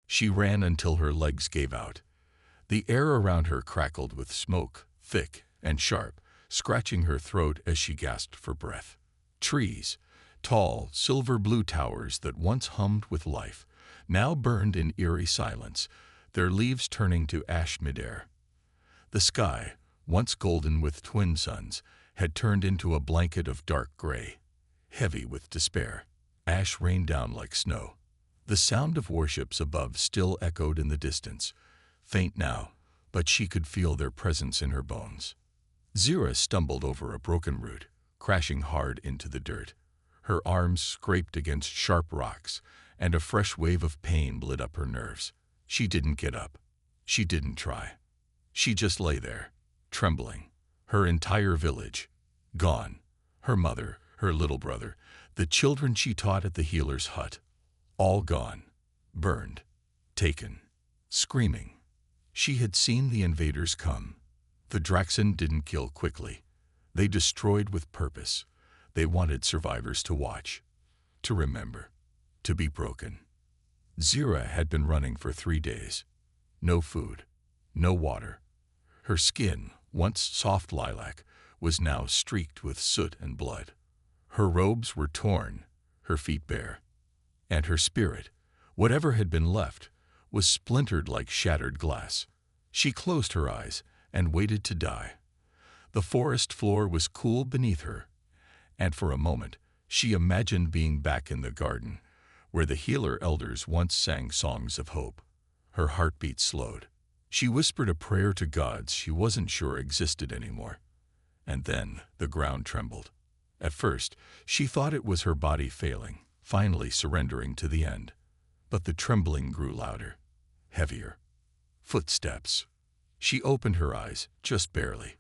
She ran until her legs gave out. The air around her crackled with smoke, thick and sharp, scratching her throat as she gasped for breath. Trees, tall, silver-blue towers that once hummed with life, now burned in eerie silence, their leaves turning to ash midair. The sky, once golden with twin suns, had turned into a blanket of dark gray, heavy with despair. Ash rained down like snow. The sound of warships above still echoed in the distance, faint now, but she could feel their presence in her bones. Zira stumbled over a broken root, crashing hard into the dirt. Her arms scraped against sharp rocks, and a fresh wave of pain lit up her nerves. She didn't get up. She didn't try. She just lay there, trembling. Her entire village, gone. Her mother, her little brother, the children she taught at the healer's hut, all gone, burned, taken, screaming. She had seen the invaders come. The Draxon didn't kill quickly. They destroyed with purpose. They wanted survivors to watch, to remember, to be broken. Zira had been running for 3 days. No food, no water. Her skin, once soft lilac, was now streaked with soot and blood. Her robes were torn, her feet bare. And her spirit, whatever had been left, was splintered like shattered glass. She closed her eyes and waited to die. The forest floor was cool beneath her, and for a moment she imagined being back in the garden, where the healer elders once sang songs of hope. Her heartbeat slowed. She whispered a prayer to gods she wasn't sure existed anymore. And then the ground trembled. At first, she thought it was her body failing, finally surrendering to the end. But the trembling grew louder, heavier. Footsteps. She opened her eyes, just barely.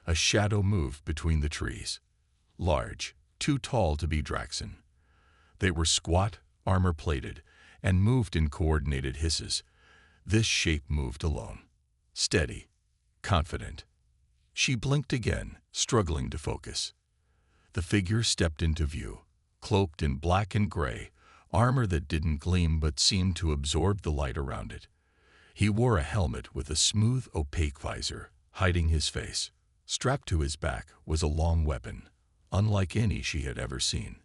A shadow moved between the trees. Large, too tall to be Draxon. They were squat, armor-plated, and moved in coordinated hisses. This shape moved alone. Steady, confident. She blinked again, struggling to focus. The figure stepped into view, cloaked in black and gray, armor that didn't gleam but seemed to absorb the light around it. He wore a helmet with a smooth, opaque visor, hiding his face. Strapped to his back was a long weapon, unlike any she had ever seen.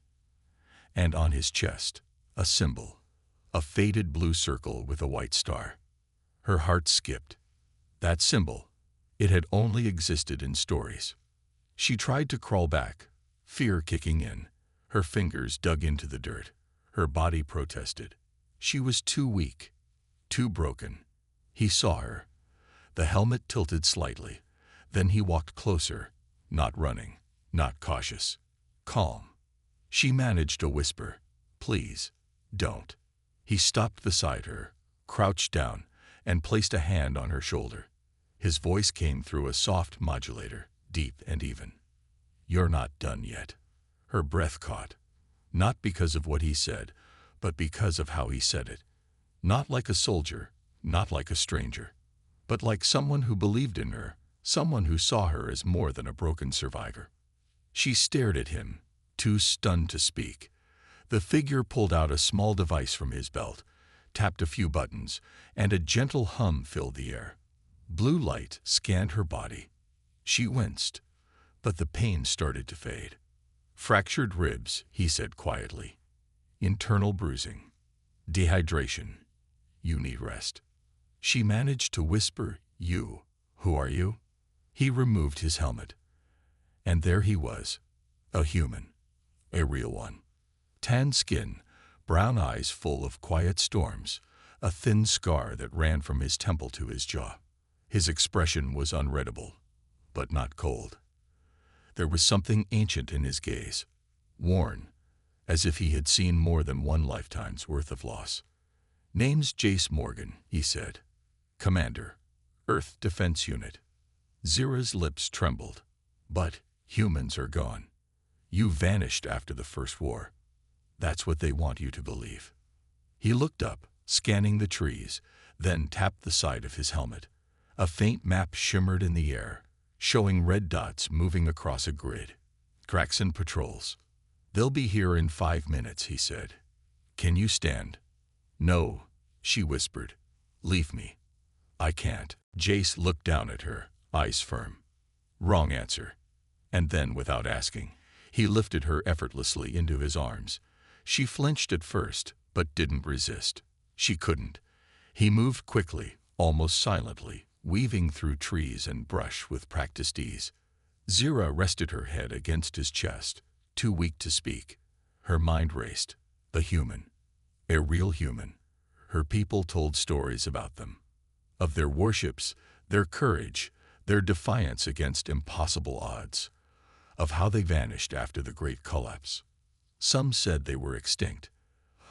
And on his chest, a symbol, a faded blue circle with a white star. Her heart skipped. That symbol, it had only existed in stories. She tried to crawl back, fear kicking in. Her fingers dug into the dirt. Her body protested. She was too weak, too broken. He saw her. The helmet tilted slightly. Then he walked closer, not running, not cautious, calm. She managed a whisper, "Please, don't." He stopped beside her, crouched down, and placed a hand on her shoulder. His voice came through a soft modulator, deep and even. "You're not done yet." Her breath caught, not because of what he said, but because of how he said it. Not like a soldier, not like a stranger, but like someone who believed in her, someone who saw her as more than a broken survivor. She stared at him, too stunned to speak. The figure pulled out a small device from his belt, tapped a few buttons, and a gentle hum filled the air. Blue light scanned her body. She winced, but the pain started to fade. "Fractured ribs," he said quietly. "Internal bruising. Dehydration. You need rest." She managed to whisper, "You. Who are you?" He removed his helmet. And there he was, a human, a real one. Tan skin, brown eyes full of quiet storms, a thin scar that ran from his temple to his jaw. His expression was unreadable, but not cold. There was something ancient in his gaze, worn, as if he had seen more than one lifetime's worth of loss. "Name's Jace Morgan," he said. "Commander, Earth Defense Unit." Zira's lips trembled. "But humans are gone. You vanished after the First War. That's what they want you to believe." He looked up, scanning the trees, then tapped the side of his helmet. A faint map shimmered in the air, showing red dots moving across a grid. "Draxon patrols. They'll be here in 5 minutes," he said. "Can you stand?" "No," She whispered, "Leave me." "I can't." Jace looked down at her, eyes firm. "Wrong answer." And then, without asking, he lifted her effortlessly into his arms. She flinched at first, but didn't resist. She couldn't. He moved quickly, almost silently, weaving through trees and brush with practiced ease. Zira rested her head against his chest, too weak to speak. Her mind raced. The human. A real human. Her people told stories about them. Of their warships, their courage, their defiance against impossible odds. Of how they vanished after the Great Collapse. Some said they were extinct.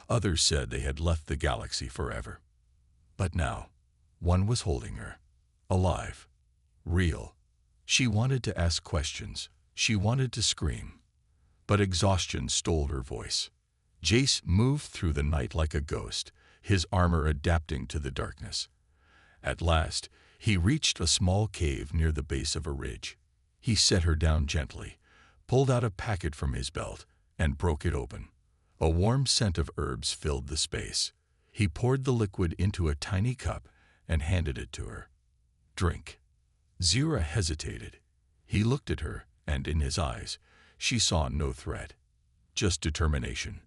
Others said they had left the galaxy forever. But now, one was holding her. Alive. Real. She wanted to ask questions. She wanted to scream. But exhaustion stole her voice. Jace moved through the night like a ghost, his armor adapting to the darkness. At last, he reached a small cave near the base of a ridge. He set her down gently, pulled out a packet from his belt, and broke it open. A warm scent of herbs filled the space. He poured the liquid into a tiny cup and handed it to her. "Drink." Zira hesitated. He looked at her, and in his eyes, she saw no threat, just determination.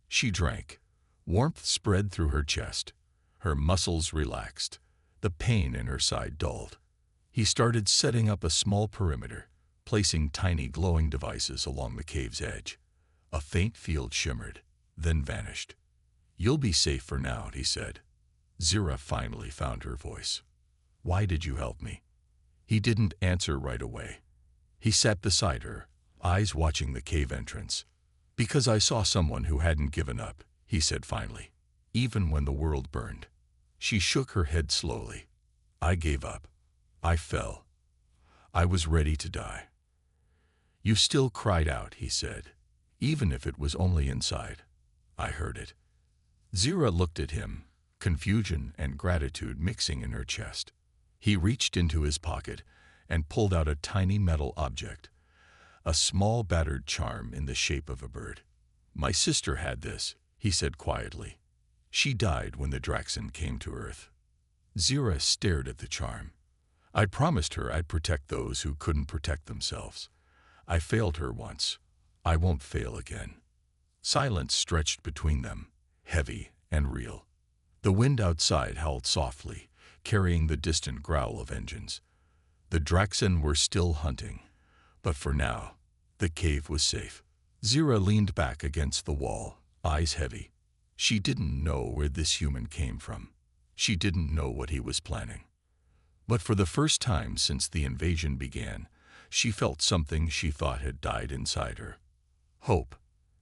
She drank. Warmth spread through her chest. Her muscles relaxed. The pain in her side dulled. He started setting up a small perimeter, placing tiny glowing devices along the cave's edge. A faint field shimmered, then vanished. "You'll be safe for now," he said. Zira finally found her voice. "Why did you help me?" He didn't answer right away. He sat beside her, eyes watching the cave entrance. "Because I saw someone who hadn't given up," he said finally, "even when the world burned." She shook her head slowly. "I gave up. I fell. I was ready to die." "You still cried out," he said, "even if it was only inside. I heard it." Zira looked at him, confusion and gratitude mixing in her chest. He reached into his pocket and pulled out a tiny metal object, a small battered charm in the shape of a bird. "My sister had this," he said quietly. "She died when the Draxon came to Earth." Zira stared at the charm. "I promised her I'd protect those who couldn't protect themselves. I failed her once. I won't fail again." Silence stretched between them, heavy and real. The wind outside howled softly, carrying the distant growl of engines. The Draxon were still hunting, but for now, the cave was safe. Zira leaned back against the wall, eyes heavy. She didn't know where this human came from. She didn't know what he was planning. But for the first time since the invasion began, she felt something she thought had died inside her. Hope.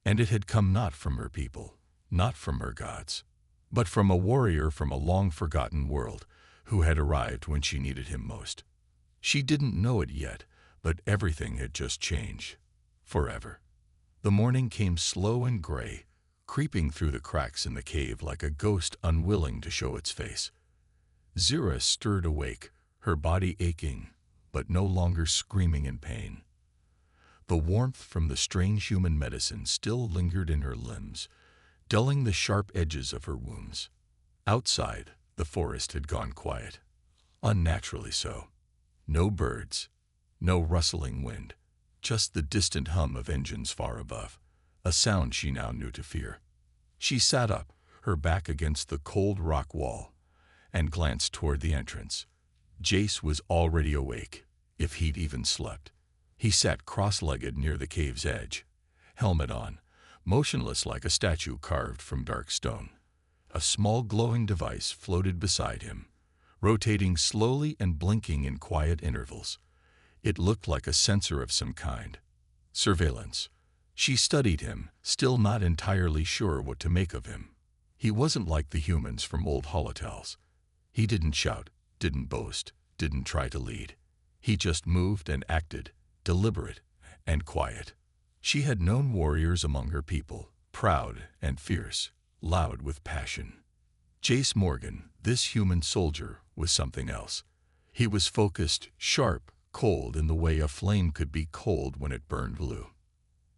And it had come not from her people, not from her gods, but from a warrior from a long-forgotten world who had arrived when she needed him most. She didn't know it yet, but everything had just changed. Forever. The morning came slow and gray, creeping through the cracks in the cave like a ghost unwilling to show its face. Zira stirred awake, her body aching, but no longer screaming in pain. The warmth from the strange human medicine still lingered in her limbs, dulling the sharp edges of her wounds. Outside, the forest had gone quiet. Unnaturally so. No birds, no rustling wind, just the distant hum of engines far above, a sound she now knew to fear. She sat up, her back against the cold rock wall, and glanced toward the entrance. Jace was already awake, if he'd even slept. He sat cross-legged near the cave's edge, helmet on, motionless like a statue carved from dark stone. A small glowing device floated beside him, rotating slowly and blinking in quiet intervals. It looked like a sensor of some kind. Surveillance. She studied him, still not entirely sure what to make of him. He wasn't like the humans from old holotels. He didn't shout, didn't boast, didn't try to lead. He just moved and acted, deliberate and quiet. She had known warriors among her people, proud and fierce, loud with passion. Jace Morgan, this human soldier, was something else. He was focused, sharp, cold in the way a flame could be cold when it burned blue.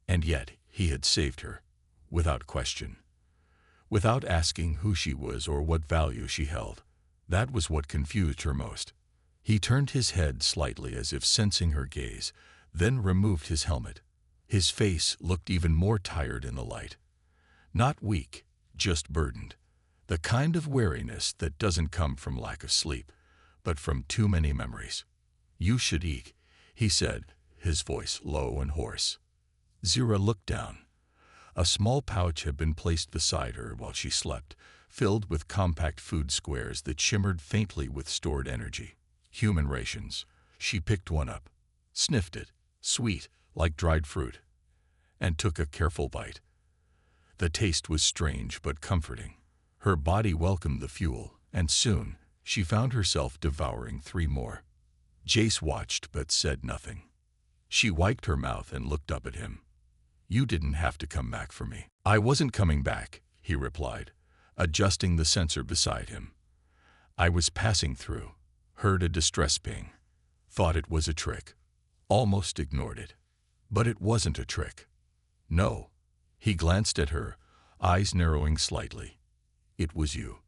And yet he had saved her, without question. without asking who she was or what value she held. That was what confused her most. He turned his head slightly as if sensing her gaze, then removed his helmet. His face looked even more tired in the light. Not weak, just burdened. The kind of weariness that doesn't come from lack of sleep, but from too many memories. "You should eat," he said, his voice low and hoarse. Zira looked down. A small pouch had been placed beside her while she slept, filled with compact food squares that shimmered faintly with stored energy. Human rations. She picked one up, sniffed it, sweet, like dried fruit, and took a careful bite. The taste was strange but comforting. Her body welcomed the fuel, and soon she found herself devouring 3 more. Jace watched but said nothing. She wiped her mouth and looked up at him. "You didn't have to come back for me." "I wasn't coming back," he replied, adjusting the sensor beside him. "I was passing through, heard a distress ping, thought it was a trick, almost ignored it. But it wasn't a trick. No." He glanced at her, eyes narrowing slightly. "It was you."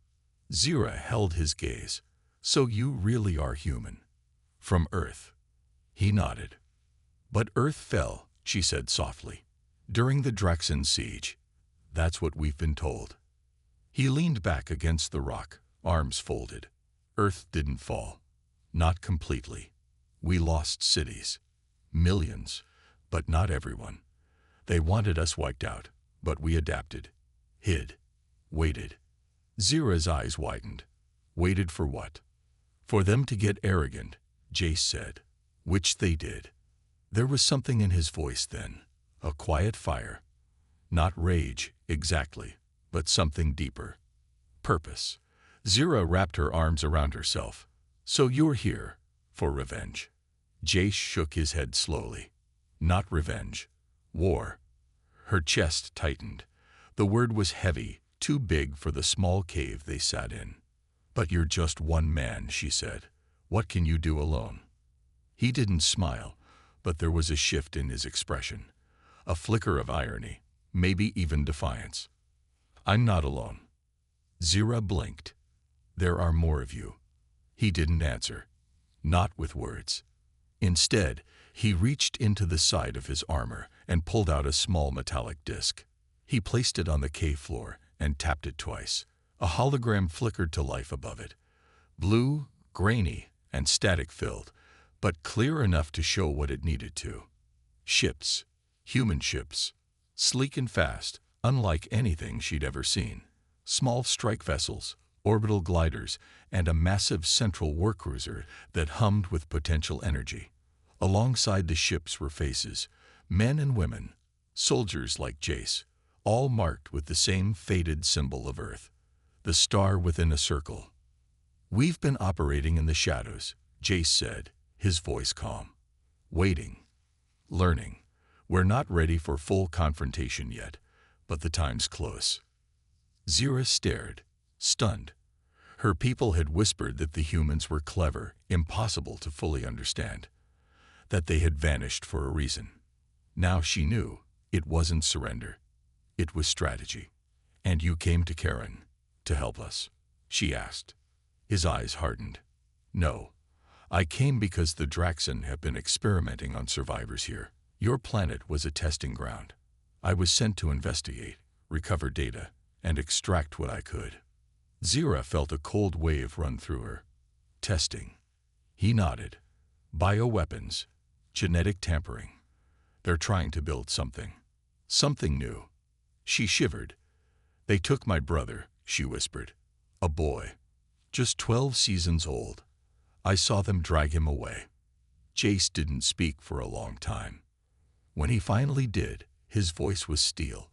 Zira held his gaze. "So you really are human. From Earth." He nodded. "But Earth fell," she said softly, "during the Draxon siege. That's what we've been told." He leaned back against the rock, arms folded. "Earth didn't fall. Not completely. We lost cities. Millions, but not everyone. They wanted us wiped out, but we adapted. Hid. Waited." Zira's eyes widened. "Waited for what?" "For them to get arrogant," Jace said. "Which they did." There was something in his voice then, a quiet fire. Not rage, exactly, but something deeper. Purpose. Zira wrapped her arms around herself. "So you're here, for revenge." Jace shook his head slowly. "Not revenge. War." Her chest tightened. The word was heavy, too big for the small cave they sat in. "But you're just one man," she said. "What can you do alone?" He didn't smile, but there was a shift in his expression. A flicker of irony, maybe even defiance. "I'm not alone." Zira blinked. "There are more of you." He didn't answer. Not with words. Instead, he reached into the side of his armor and pulled out a small metallic disc. He placed it on the cave floor and tapped it twice. A hologram flickered to life above it. Blue, grainy, and static-filled, but clear enough to show what it needed to. Ships. Human ships. Sleek and fast, unlike anything she'd ever seen. Small strike vessels, orbital gliders, and a massive central workcruiser that hummed with potential energy. Alongside the ships were faces, men and women, soldiers like Jace, all marked with the same faded symbol of Earth, the star within a circle. "We've been operating in the shadows," Jace said, his voice calm. "Waiting. Learning. We're not ready for full confrontation yet, but the time's close." Zira stared, stunned. Her people had whispered that the humans were clever, impossible to fully understand, that they had vanished for a reason. Now she knew it wasn't surrender. It was strategy. "And you came to Karen to help us?" she asked. His eyes hardened. "No. I came because the Draxon have been experimenting on survivors here. Your planet was a testing ground. I was sent to investigate, recover data, and extract what I could." Zira felt a cold wave run through her. "Testing." He nodded. "Bioweapons. Genetic tampering. They're trying to build something. Something new." She shivered. "They took my brother," she whispered. "A boy. Just 12 seasons old. I saw them drag him away." Jace didn't speak for a long time. When he finally did, his voice was steel.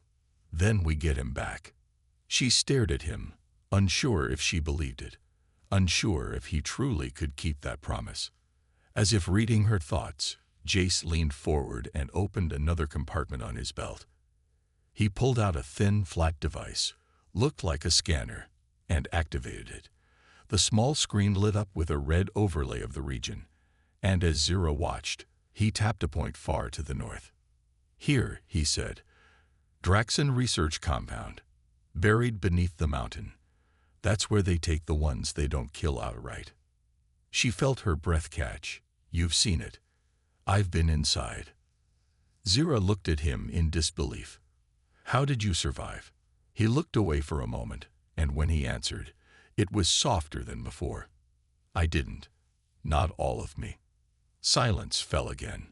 "Then we get him back." She stared at him, unsure if she believed it, unsure if he truly could keep that promise. As if reading her thoughts, Jace leaned forward and opened another compartment on his belt. He pulled out a thin, flat device, looked like a scanner, and activated it. The small screen lit up with a red overlay of the region, and as Zira watched, he tapped a point far to the north. "Here," he said. "Draxon Research Compound. Buried beneath the mountain. That's where they take the ones they don't kill outright. She felt her breath catch. You've seen it. I've been inside. Zira looked at him in disbelief. How did you survive? He looked away for a moment, and when he answered, it was softer than before. I didn't. Not all of me. Silence fell again.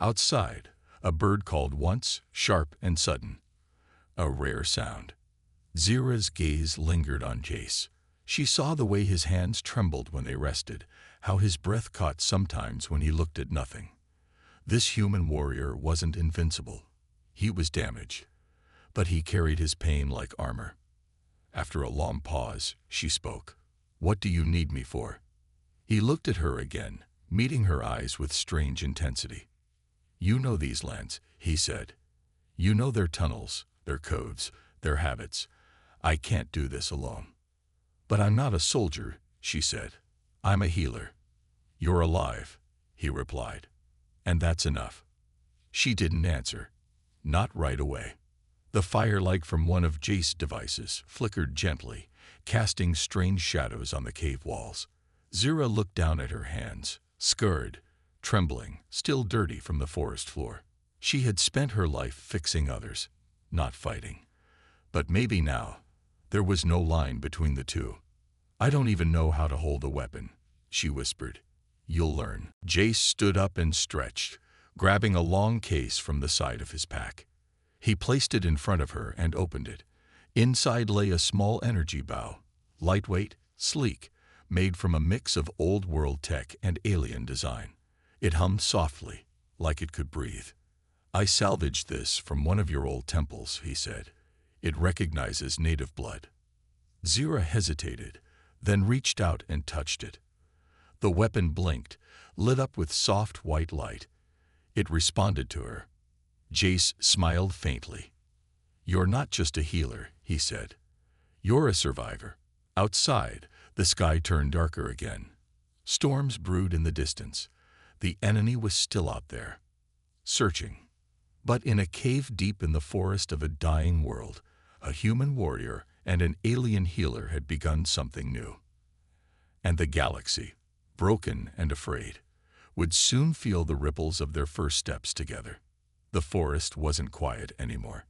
Outside, a bird called once, sharp and sudden. A rare sound. Zira's gaze lingered on Jace. She saw the way his hands trembled when they rested, how his breath caught sometimes when he looked at nothing. This human warrior wasn't invincible. He was damaged, but he carried his pain like armor. After a long pause, she spoke. What do you need me for? He looked at her again, meeting her eyes with strange intensity. You know these lands, he said. You know their tunnels, their codes, their habits. I can't do this alone. But I'm not a soldier, she said. I'm a healer. You're alive, he replied. And that's enough. She didn't answer. Not right away. The firelight from one of Jace's devices flickered gently, casting strange shadows on the cave walls. Zira looked down at her hands, scarred, trembling, still dirty from the forest floor. She had spent her life fixing others, not fighting. But maybe now, there was no line between the two. I don't even know how to hold a weapon, she whispered. You'll learn. Jace stood up and stretched, grabbing a long case from the side of his pack. He placed it in front of her and opened it. Inside lay a small energy bow, lightweight, sleek, made from a mix of old-world tech and alien design. It hummed softly, like it could breathe. I salvaged this from one of your old temples, he said. It recognizes native blood. Zira hesitated, then reached out and touched it. The weapon blinked, lit up with soft white light. It responded to her. Jace smiled faintly. You're not just a healer, he said. You're a survivor. Outside, the sky turned darker again. Storms brewed in the distance. The enemy was still out there, searching. But in a cave deep in the forest of a dying world, a human warrior and an alien healer had begun something new. And the galaxy, broken and afraid, would soon feel the ripples of their first steps together. The forest wasn't quiet anymore.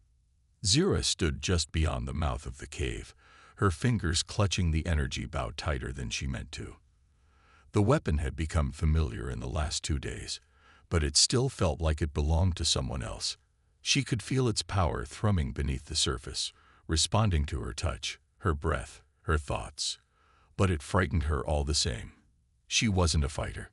Zira stood just beyond the mouth of the cave, her fingers clutching the energy bow tighter than she meant to. The weapon had become familiar in the last 2 days, but it still felt like it belonged to someone else. She could feel its power thrumming beneath the surface, responding to her touch, her breath, her thoughts. But it frightened her all the same. She wasn't a fighter.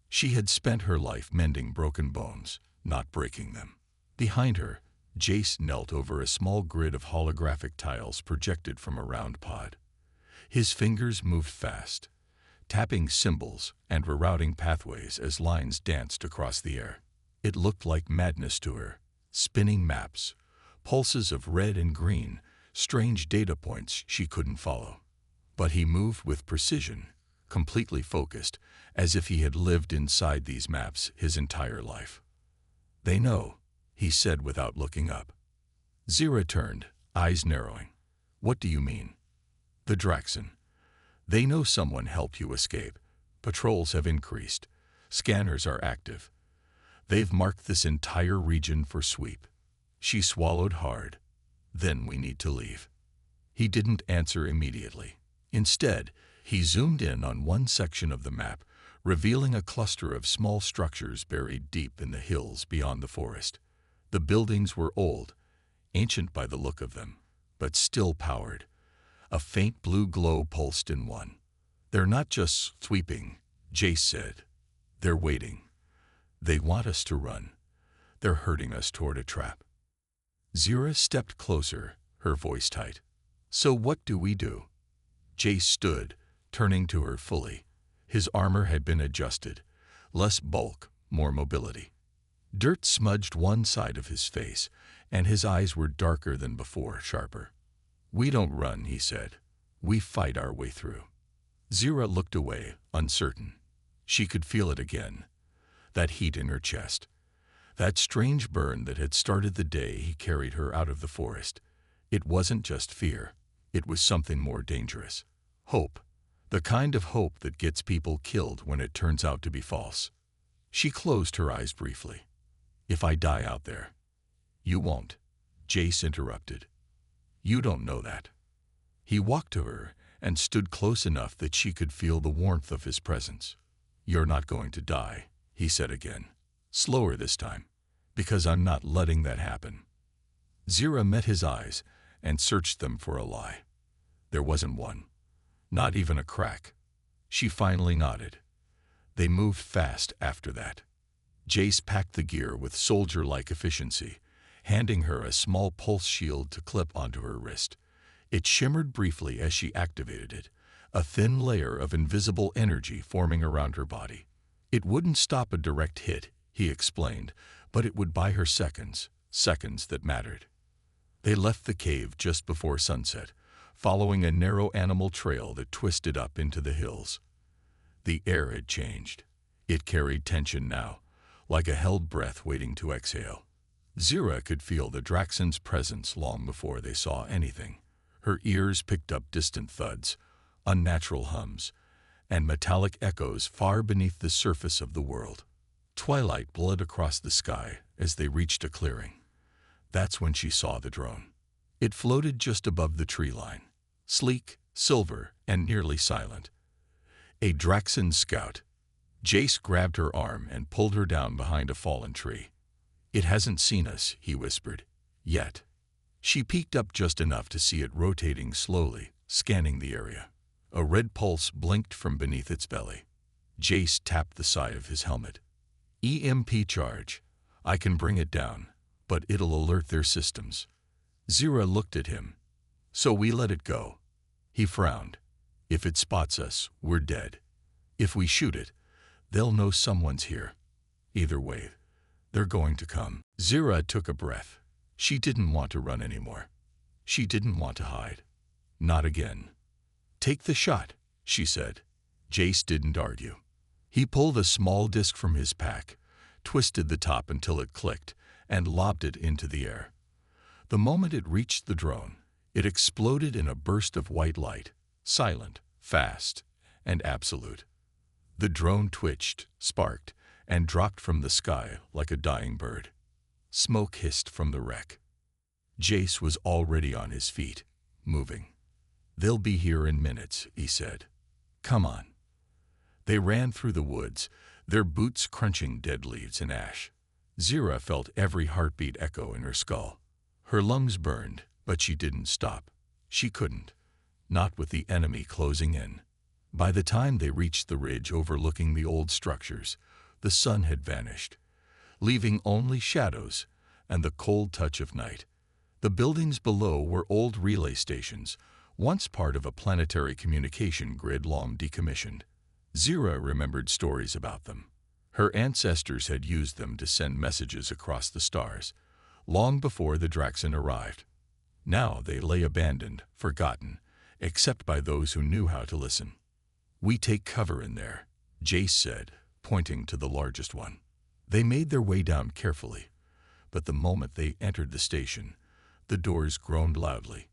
She had spent her life mending broken bones, not breaking them. Behind her, Jace knelt over a small grid of holographic tiles projected from a round pod. His fingers moved fast, tapping symbols and rerouting pathways as lines danced across the air. It looked like madness to her, spinning maps, pulses of red and green, strange data points she couldn't follow. But he moved with precision, completely focused, as if he had lived inside these maps his entire life. They know, he said without looking up. Zira turned, eyes narrowing. What do you mean? The Draxon. They know someone helped you escape. Patrols have increased. Scanners are active. They've marked this entire region for sweep. She swallowed hard. Then we need to leave. He didn't answer immediately. Instead, he zoomed in on one section of the map, revealing a cluster of small structures buried deep in the hills beyond the forest. The buildings were old, ancient by the look of them, but still powered. A faint blue glow pulsed in one. They're not just sweeping, Jace said. They're waiting. They want us to run. They're herding us toward a trap. Zira stepped closer, her voice tight. So what do we do? Jace stood, turning to her fully. His armor had been adjusted. Less bulk, more mobility. Dirt smudged one side of his face, and his eyes were darker than before, sharper. We don't run, he said. We fight our way through. Zira looked away, uncertain. She could feel it again. That heat in her chest. That strange burn that had started the day he carried her out of the forest. It wasn't just fear. It was something more dangerous. Hope. The kind of hope that gets people killed when it turns out to be false. She closed her eyes briefly. If I die out there. You won't, Jace interrupted. You don't know that. He walked to her and stood close enough that she could feel the warmth of his presence. You're not going to die, he said again. Slower this time, because I'm not letting that happen. Zira met his eyes and searched them for a lie. There wasn't one. Not even a crack. She finally nodded. They moved fast after that. Jace packed the gear with soldier-like efficiency, handing her a small pulse shield to clip onto her wrist. It shimmered briefly as she activated it, a thin layer of invisible energy forming around her body. It wouldn't stop a direct hit, he explained, but it would buy her seconds, seconds that mattered. They left the cave just before sunset, following a narrow animal trail that twisted up into the hills. The air had changed. It carried tension now, like a held breath waiting to exhale. Zira could feel the Draxon's presence long before they saw anything. Her ears picked up distant thuds, unnatural hums, and metallic echoes far beneath the surface of the world. Twilight bled across the sky as they reached a clearing. That's when she saw the drone. It floated just above the tree line, sleek, silver, and nearly silent. A Draxon scout. Jace grabbed her arm and pulled her down behind a fallen tree. It hasn't seen us, he whispered. Yet. She peeked up just enough to see it rotating slowly, scanning the area. A red pulse blinked from beneath its belly. Jace tapped the side of his helmet. EMP charge. I can bring it down, but it'll alert their systems. Zira looked at him. So we let it go. He frowned. If it spots us, we're dead. If we shoot it, they'll know someone's here. Either way, they're going to come. Zira took a breath. She didn't want to run anymore. She didn't want to hide. Not again. Take the shot, she said. Jace didn't argue. He pulled a small disc from his pack, twisted the top until it clicked, and lobbed it into the air. The moment it reached the drone, it exploded in a burst of white light, silent, fast, and absolute. The drone twitched, sparked, and dropped from the sky like a dying bird. Smoke hissed from the wreck. Jace was already on his feet, moving. They'll be here in minutes, he said. Come on. They ran through the woods, their boots crunching dead leaves and ash. Zira felt every heartbeat echo in her skull. Her lungs burned, but she didn't stop. She couldn't. Not with the enemy closing in. By the time they reached the ridge overlooking the old structures, the sun had vanished, leaving only shadows and the cold touch of night. The buildings below were old relay stations, once part of a planetary communication grid long decommissioned. Zira remembered stories about them. Her ancestors had used them to send messages across the stars, long before the Draxon arrived. Now they lay abandoned, forgotten, except by those who knew how to listen. We take cover in there, Jace said, pointing to the largest one. They made their way down carefully, but the moment they entered the station, the doors groaned loudly.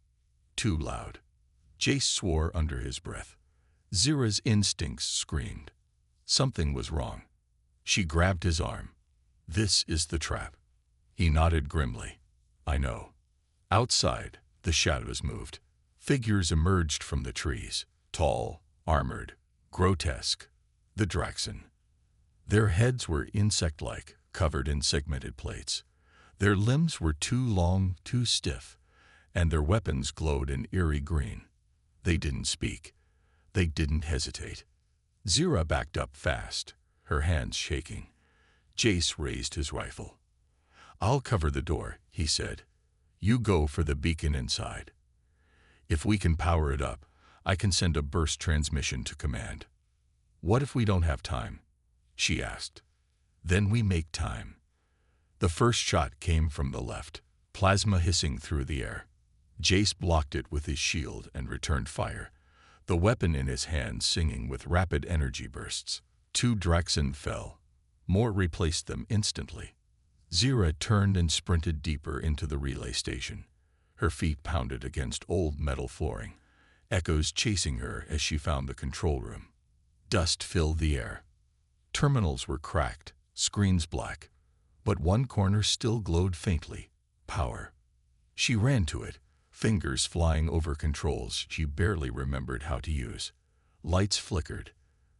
Too loud. Jace swore under his breath. Zira's instincts screamed. Something was wrong. She grabbed his arm. This is the trap. He nodded grimly. I know. Outside, the shadows moved. Figures emerged from the trees, tall, armored, grotesque. The Draxon. Their heads were insect-like, covered in segmented plates. Their limbs were too long, too stiff, and their weapons glowed an eerie green. They didn't speak. They didn't hesitate. Zira backed up fast, her hands shaking. Jace raised his rifle. I'll cover the door, he said. You go for the beacon inside. If we can power it up, I can send a burst transmission to command. What if we don't have time? She asked. Then we make time. The first shot came from the left, plasma hissing through the air. Jace blocked it with his shield and returned fire, the weapon in his hand singing with rapid energy bursts. 2 Draxon fell. More replaced them instantly. Zira turned and sprinted deeper into the relay station. Her feet pounded against old metal flooring, echoes chasing her as she found the control room. Dust filled the air. Terminals were cracked, screens black, but one corner still glowed faintly. Power. She ran to it, fingers flying over controls she barely remembered how to use. Lights flickered.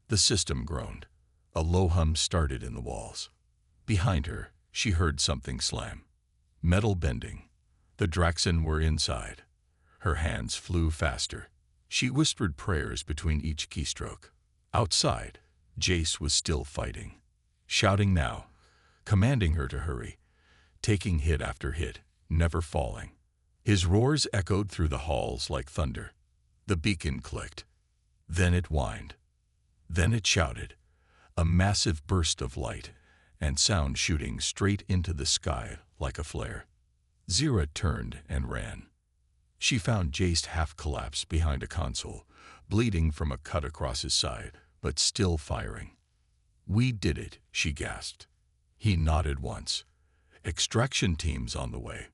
The system groaned. A low hum started in the walls. Behind her, she heard something slam. Metal bending. The Draxon were inside. Her hands flew faster. She whispered prayers between each keystroke. Outside, Jace was still fighting. Shouting now, commanding her to hurry, taking hit after hit, never falling. His roars echoed through the halls like thunder. The beacon clicked. Then it whined. Then it shouted. A massive burst of light and sound shooting straight into the sky like a flare. Zira turned and ran. She found Jace half collapsed behind a console, bleeding from a cut across his side, but still firing. "We did it," she gasped. He nodded once. "Extraction teams on the way."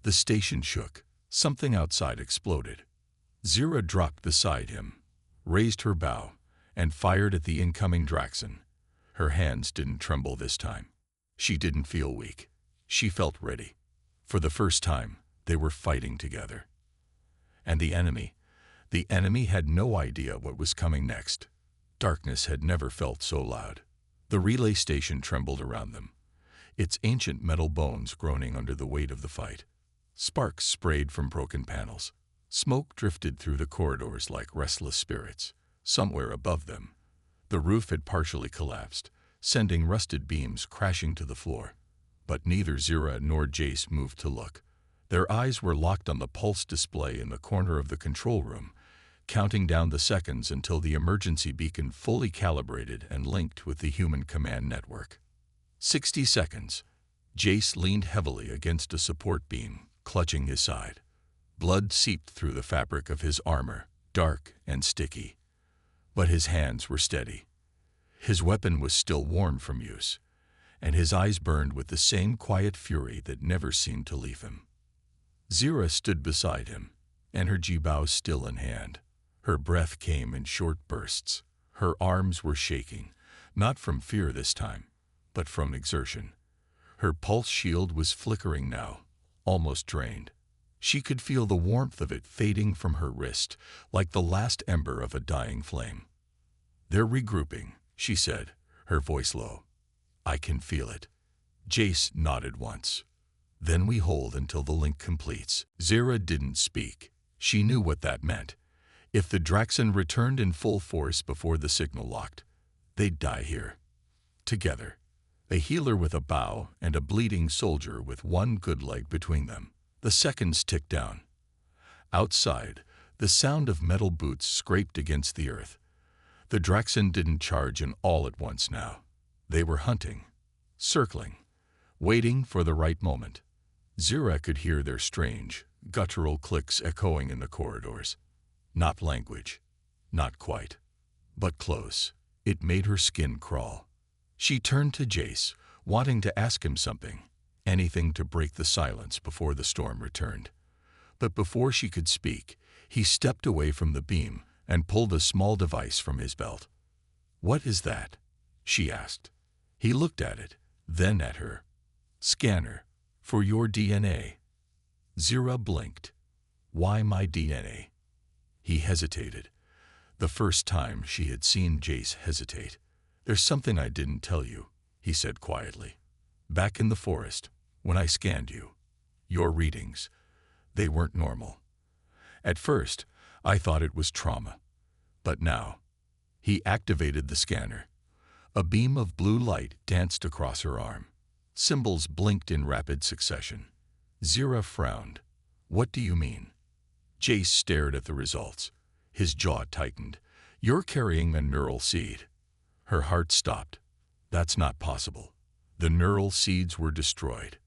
The station shook. Something outside exploded. Zira dropped beside him, raised her bow, and fired at the incoming Draxon. Her hands didn't tremble this time. She didn't feel weak. She felt ready. For the first time, they were fighting together. And the enemy had no idea what was coming next. Darkness had never felt so loud. The relay station trembled around them, its ancient metal bones groaning under the weight of the fight. Sparks sprayed from broken panels. Smoke drifted through the corridors like restless spirits. Somewhere above them, the roof had partially collapsed, sending rusted beams crashing to the floor. But neither Zira nor Jace moved to look. Their eyes were locked on the pulse display in the corner of the control room, counting down the seconds until the emergency beacon fully calibrated and linked with the human command network. 60 seconds. Jace leaned heavily against a support beam, clutching his side. Blood seeped through the fabric of his armor, dark and sticky. But his hands were steady. His weapon was still warm from use, and his eyes burned with the same quiet fury that never seemed to leave him. Zira stood beside him, energy bow still in hand. Her breath came in short bursts. Her arms were shaking, not from fear this time, but from exertion. Her pulse shield was flickering now, almost drained. She could feel the warmth of it fading from her wrist, like the last ember of a dying flame. "They're regrouping," she said, her voice low. "I can feel it." Jace nodded once. "Then we hold until the link completes." Zira didn't speak. She knew what that meant. If the Draxon returned in full force before the signal locked, they'd die here. Together. A healer with a bow and a bleeding soldier with one good leg between them. The seconds ticked down. Outside, the sound of metal boots scraped against the earth. The Draxon didn't charge in all at once now. They were hunting, circling, waiting for the right moment. Zira could hear their strange, guttural clicks echoing in the corridors. Not language, not quite, but close. It made her skin crawl. She turned to Jace, wanting to ask him something, anything to break the silence before the storm returned. But before she could speak, he stepped away from the beam and pulled a small device from his belt. "What is that?" she asked. He looked at it, then at her. "Scanner, for your DNA." Zira blinked. "Why my DNA?" He hesitated. The first time she had seen Jace hesitate. "There's something I didn't tell you," he said quietly. "Back in the forest, when I scanned you, your readings, they weren't normal. At first, I thought it was trauma. But now," he activated the scanner. A beam of blue light danced across her arm. Symbols blinked in rapid succession. Zira frowned. "What do you mean?" Jace stared at the results. His jaw tightened. "You're carrying a neural seed." Her heart stopped. "That's not possible." The neural seeds were destroyed.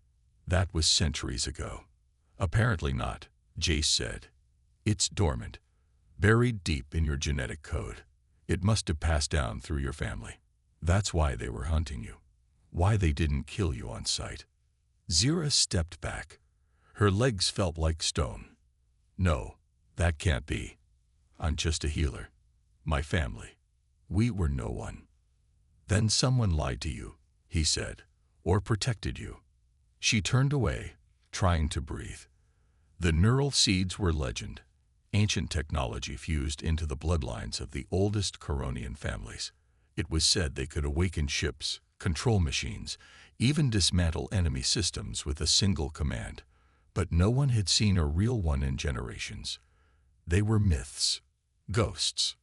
That was centuries ago. "Apparently not," Jace said. "It's dormant, buried deep in your genetic code. It must have passed down through your family. That's why they were hunting you. Why they didn't kill you on sight." Zira stepped back. Her legs felt like stone. "No, that can't be. I'm just a healer. My family. We were no one." "Then someone lied to you," he said, "or protected you." She turned away, trying to breathe. The neural seeds were legend, ancient technology fused into the bloodlines of the oldest Coronian families. It was said they could awaken ships, control machines, even dismantle enemy systems with a single command. But no one had seen a real one in generations. They were myths, ghosts.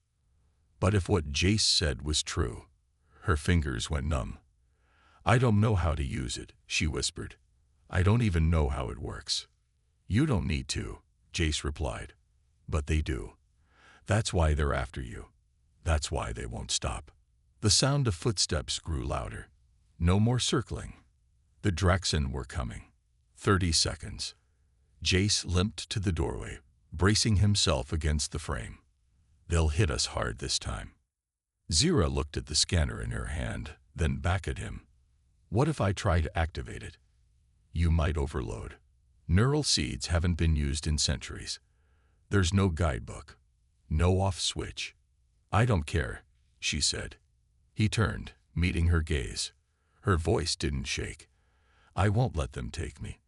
But if what Jace said was true, her fingers went numb. "I don't know how to use it," she whispered. "I don't even know how it works." "You don't need to," Jace replied. "But they do. That's why they're after you. That's why they won't stop." The sound of footsteps grew louder. No more circling. The Draxon were coming. 30 seconds. Jace limped to the doorway, bracing himself against the frame. "They'll hit us hard this time." Zira looked at the scanner in her hand, then back at him. "What if I try to activate it?" "You might overload. Neural seeds haven't been used in centuries. There's no guidebook. No off switch." "I don't care," she said. He turned, meeting her gaze. Her voice didn't shake. "I won't let them take me."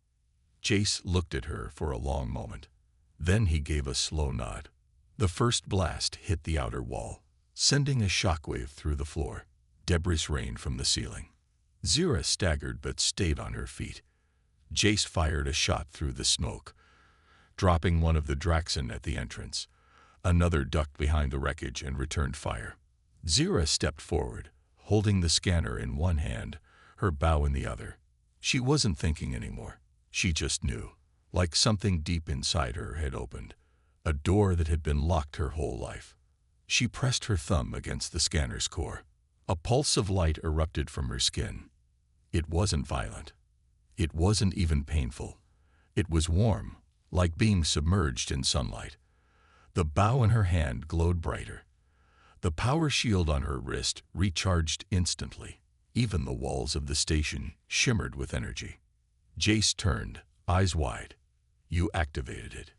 Jace looked at her for a long moment. Then he gave a slow nod. The first blast hit the outer wall, sending a shockwave through the floor. Debris rained from the ceiling. Zira staggered but stayed on her feet. Jace fired a shot through the smoke, dropping one of the Draxon at the entrance. Another ducked behind the wreckage and returned fire. Zira stepped forward, holding the scanner in one hand, her bow in the other. She wasn't thinking anymore. She just knew, like something deep inside her had opened, a door that had been locked her whole life. She pressed her thumb against the scanner's core. A pulse of light erupted from her skin. It wasn't violent. It wasn't even painful. It was warm, like being submerged in sunlight. The bow in her hand glowed brighter. The power shield on her wrist recharged instantly. Even the walls of the station shimmered with energy. Jace turned, eyes wide. "You activated it."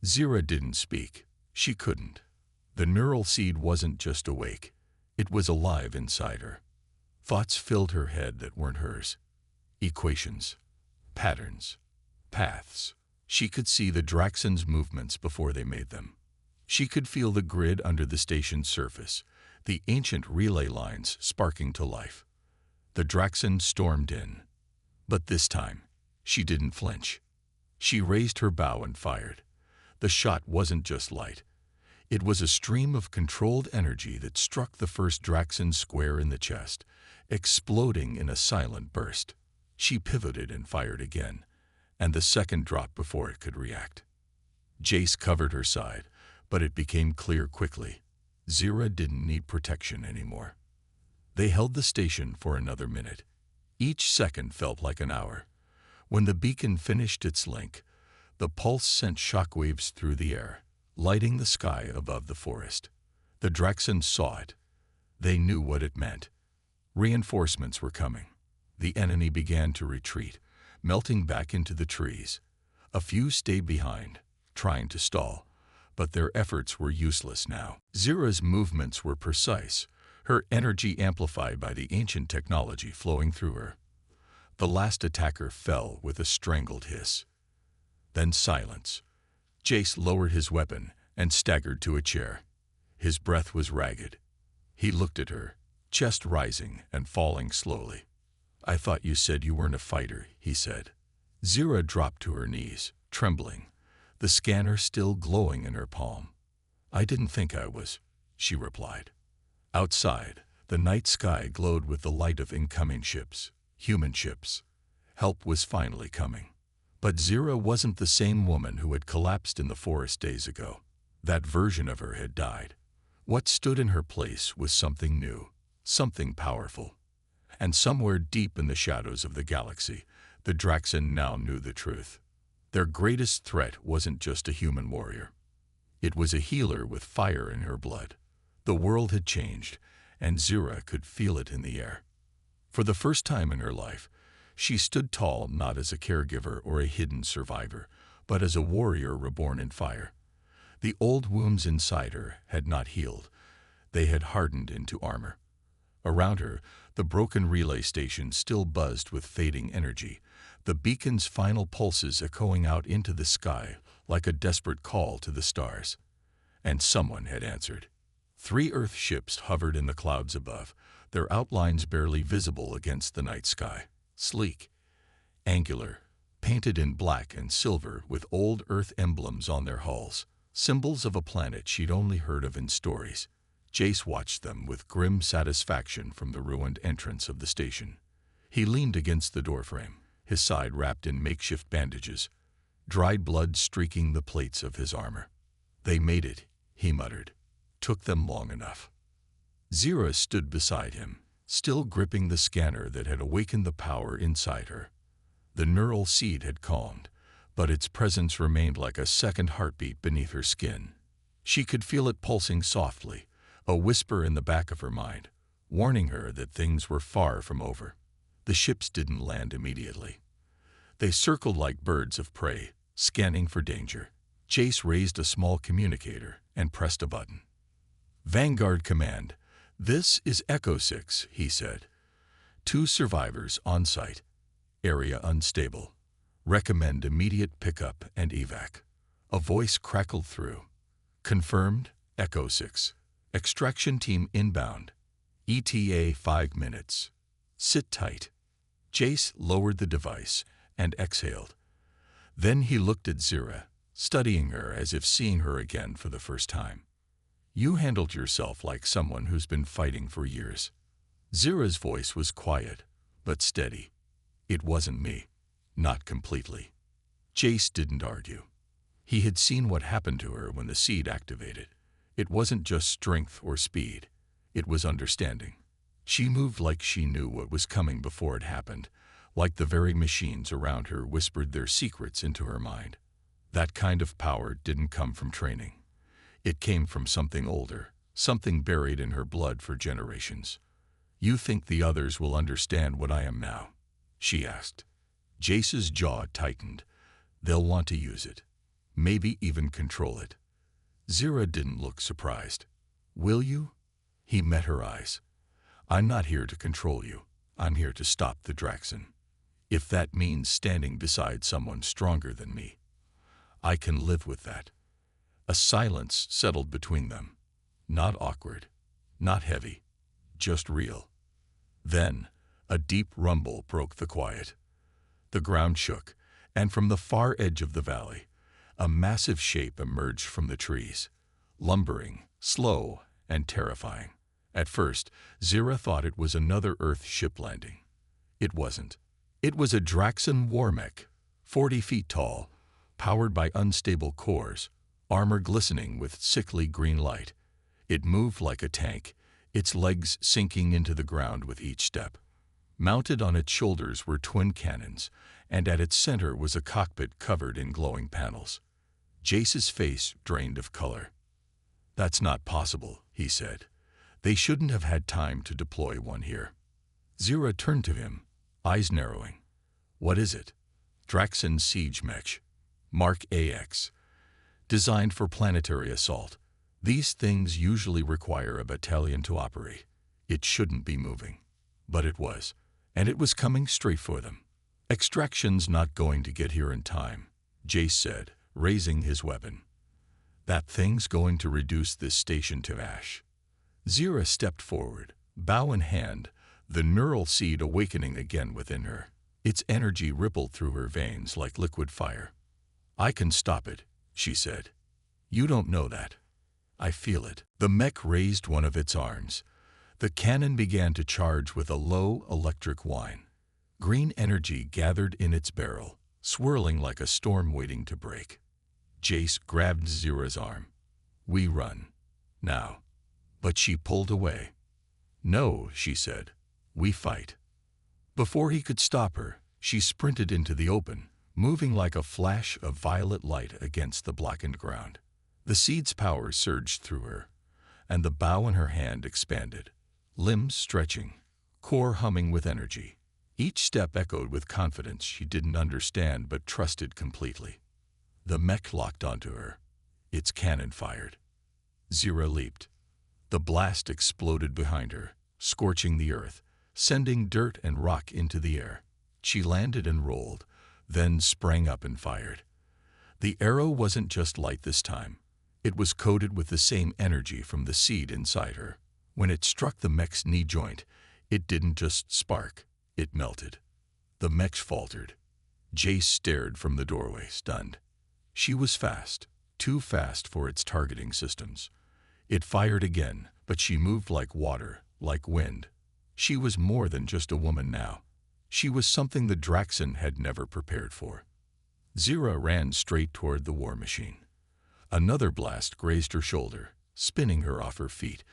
Zira didn't speak. She couldn't. The neural seed wasn't just awake. It was alive inside her. Thoughts filled her head that weren't hers. Equations, patterns, paths. She could see the Draxon's movements before they made them. She could feel the grid under the station's surface, the ancient relay lines sparking to life. The Draxon stormed in. But this time, she didn't flinch. She raised her bow and fired. The shot wasn't just light. It was a stream of controlled energy that struck the first Draxon square in the chest, exploding in a silent burst. She pivoted and fired again, and the second dropped before it could react. Jace covered her side, but it became clear quickly. Zira didn't need protection anymore. They held the station for another minute. Each second felt like an hour. When the beacon finished its link, the pulse sent shockwaves through the air, lighting the sky above the forest. The Draxons saw it. They knew what it meant. Reinforcements were coming. The enemy began to retreat, melting back into the trees. A few stayed behind, trying to stall, but their efforts were useless now. Zira's movements were precise, her energy amplified by the ancient technology flowing through her. The last attacker fell with a strangled hiss. Then silence. Jace lowered his weapon and staggered to a chair. His breath was ragged. He looked at her, chest rising and falling slowly. "I thought you said you weren't a fighter," he said. Zira dropped to her knees, trembling, the scanner still glowing in her palm. "I didn't think I was," she replied. Outside, the night sky glowed with the light of incoming ships, human ships. Help was finally coming. But Zira wasn't the same woman who had collapsed in the forest days ago. That version of her had died. What stood in her place was something new, something powerful. And somewhere deep in the shadows of the galaxy, the Draxon now knew the truth. Their greatest threat wasn't just a human warrior. It was a healer with fire in her blood. The world had changed, and Zira could feel it in the air. For the first time in her life, She stood tall not as a caregiver or a hidden survivor, but as a warrior reborn in fire. The old wounds inside her had not healed. They had hardened into armor. Around her, the broken relay station still buzzed with fading energy, the beacon's final pulses echoing out into the sky like a desperate call to the stars. And someone had answered. 3 Earth ships hovered in the clouds above, their outlines barely visible against the night sky. Sleek, angular, painted in black and silver with old Earth emblems on their hulls, symbols of a planet she'd only heard of in stories. Jace watched them with grim satisfaction from the ruined entrance of the station. He leaned against the doorframe, his side wrapped in makeshift bandages, dried blood streaking the plates of his armor. They made it, he muttered. Took them long enough. Zira stood beside him, still gripping the scanner that had awakened the power inside her. The neural seed had calmed, but its presence remained like a second heartbeat beneath her skin. She could feel it pulsing softly, a whisper in the back of her mind, warning her that things were far from over. The ships didn't land immediately. They circled like birds of prey, scanning for danger. Jace raised a small communicator and pressed a button. Vanguard Command, this is Echo 6, he said. 2 survivors on site. Area unstable. Recommend immediate pickup and evac. A voice crackled through. Confirmed, Echo 6. Extraction team inbound. ETA 5 minutes. Sit tight. Jace lowered the device and exhaled. Then he looked at Zira, studying her as if seeing her again for the first time. You handled yourself like someone who's been fighting for years. Zira's voice was quiet, but steady. It wasn't me. Not completely. Jace didn't argue. He had seen what happened to her when the seed activated. It wasn't just strength or speed. It was understanding. She moved like she knew what was coming before it happened, like the very machines around her whispered their secrets into her mind. That kind of power didn't come from training. It came from something older, something buried in her blood for generations. You think the others will understand what I am now? She asked. Jace's jaw tightened. They'll want to use it. Maybe even control it. Zira didn't look surprised. Will you? He met her eyes. I'm not here to control you. I'm here to stop the Draxon. If that means standing beside someone stronger than me, I can live with that. A silence settled between them. Not awkward, not heavy, just real. Then, a deep rumble broke the quiet. The ground shook, and from the far edge of the valley, a massive shape emerged from the trees, lumbering, slow, and terrifying. At first, Zira thought it was another Earth ship landing. It wasn't. It was a Draxon war mech, 40 feet tall, powered by unstable cores, armor glistening with sickly green light. It moved like a tank, its legs sinking into the ground with each step. Mounted on its shoulders were twin cannons, and at its center was a cockpit covered in glowing panels. Jace's face drained of color. That's not possible, he said. They shouldn't have had time to deploy one here. Zira turned to him, eyes narrowing. What is it? Draxon Siege Mech. Mark AX. Designed for planetary assault. These things usually require a battalion to operate. It shouldn't be moving. But it was. And it was coming straight for them. Extraction's not going to get here in time, Jace said, raising his weapon. That thing's going to reduce this station to ash. Zira stepped forward, bow in hand, the neural seed awakening again within her. Its energy rippled through her veins like liquid fire. I can stop it, she said. You don't know that. I feel it. The mech raised one of its arms. The cannon began to charge with a low electric whine. Green energy gathered in its barrel, swirling like a storm waiting to break. Jace grabbed Zira's arm. We run. Now. But she pulled away. No, she said. We fight. Before he could stop her, she sprinted into the open, moving like a flash of violet light against the blackened ground. The seed's power surged through her, and the bow in her hand expanded, limbs stretching, core humming with energy. Each step echoed with confidence she didn't understand but trusted completely. The mech locked onto her. Its cannon fired. Zira leaped. The blast exploded behind her, scorching the earth, sending dirt and rock into the air. She landed and rolled, then sprang up and fired. The arrow wasn't just light this time. It was coated with the same energy from the seed inside her. When it struck the mech's knee joint, it didn't just spark, it melted. The mech faltered. Jace stared from the doorway, stunned. She was fast, too fast for its targeting systems. It fired again, but she moved like water, like wind. She was more than just a woman now. She was something the Draxon had never prepared for. Zira ran straight toward the war machine. Another blast grazed her shoulder, spinning her off her feet,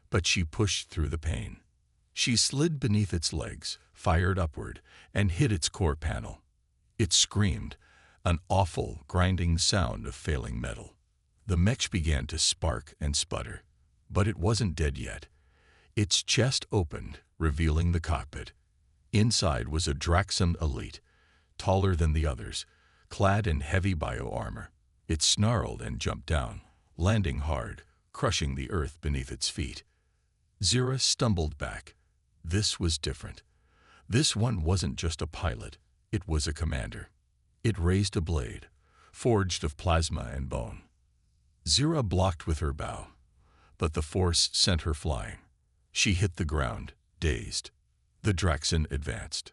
but she pushed through the pain. She slid beneath its legs, fired upward, and hit its core panel. It screamed, an awful, grinding sound of failing metal. The mech began to spark and sputter, but it wasn't dead yet. Its chest opened, revealing the cockpit. Inside was a Draxon elite, taller than the others, clad in heavy bioarmor. It snarled and jumped down, landing hard, crushing the earth beneath its feet. Zira stumbled back. This was different. This one wasn't just a pilot, it was a commander. It raised a blade, forged of plasma and bone. Zira blocked with her bow, but the force sent her flying. She hit the ground, dazed. The Draxon advanced.